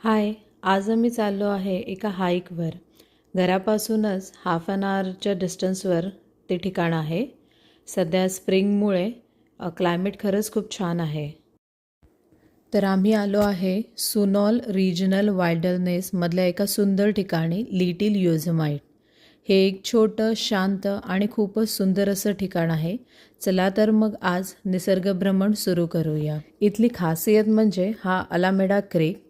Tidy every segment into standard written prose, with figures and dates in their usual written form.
हाय, आज आम्ही चाललो आहे एका हाईकवर. घरापासूनच हाफ ॲन आवरच्या डिस्टन्सवर ते ठिकाण आहे. सध्या स्प्रिंगमुळे क्लायमेट खरंच खूप छान आहे. तर आम्ही आलो आहे सुनॉल रिजनल वाईल्डनेसमधल्या एका सुंदर ठिकाणी, लिटिल योझेमाइट. हे एक छोटं, शांत आणि खूपच सुंदर असं ठिकाण आहे. चला तर मग आज निसर्गभ्रमण सुरू करूया. इथली खासियत म्हणजे हा अलामेडा क्रीक,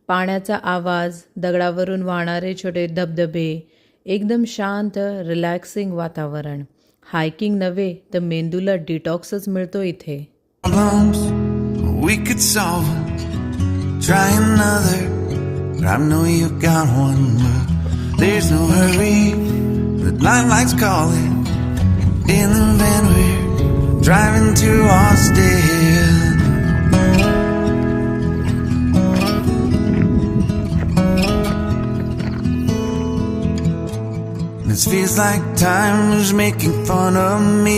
पाण्याचा आवाज, दगडावरून वाहणारे छोटे धबधबे, एकदम शांत रिलॅक्सिंग वातावरण. हायकिंग नव्हे तर मेंदूला डिटॉक्सच मिळतो इथे. Problems we could solve them. Try another, but I know you got one. But there's no hurry. The night lights calling. In the van we're driving to Austin. This feels like time is making fun of me.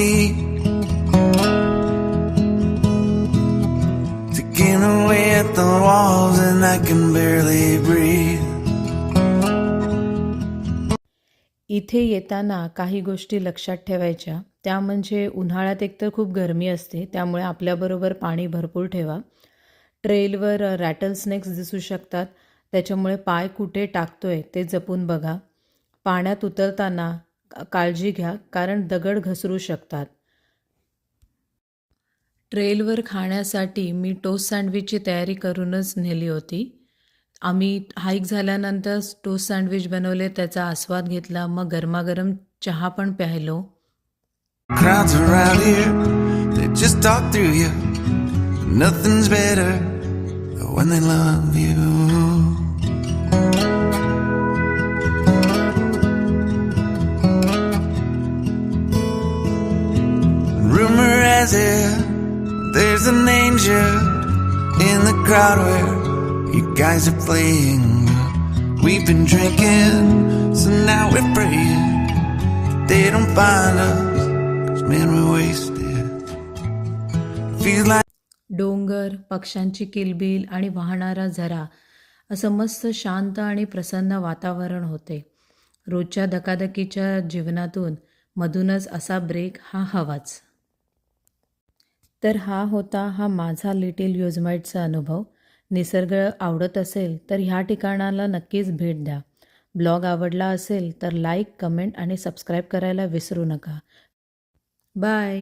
Taking away at the walls and I can barely breathe. इथे येताना काही गोष्टी लक्षात ठेवायच्या. त्या म्हणजे उन्हाळ्यात एकतर खूप गरमी असते, त्यामुळे आपल्याबरोबर पाणी भरपूर ठेवा. ट्रेलवर रॅटल स्नेक्स दिसू शकतात, त्याच्यामुळे पाय कुठे टाकतोय ते जपून बघा. पाण्यात उतरताना काळजी घ्या, कारण दगड घसरू शकतात. ट्रेलवर खाण्यासाठी मी टोस्ट सँडविचची तयारी करूनच नेली होती. आम्ही हाईक झाल्यानंतर टोस्ट सँडविच बनवले, त्याचा आस्वाद घेतला. मग गरमागरम चहा पण प्यायलो. Crowds around here, they just talk through you. Nothing's better when they love you. Rumor has it there's an angel in the crowd where you guys are playing. We've been drinking, so now we're praying they don't find us, 'cause man we're wasted. Feels like डोंगर, पक्ष्यांची किलबिल आणि वाहणारा झरा, असं मस्त शांत आणि प्रसन्न वातावरण होते. रोजच्या धकाधकीच्या जीवनातून मधूनच असा ब्रेक हा हवाच. तर हा होता माझा लिटिल योझेमाइटचा अनुभव. निसर्ग आवडत असेल तर ह्या ठिकाणाला नक्कीच भेट द्या. ब्लॉग आवडला असेल तर लाईक, कमेंट आणि सबस्क्राईब करायला विसरू नका. बाय.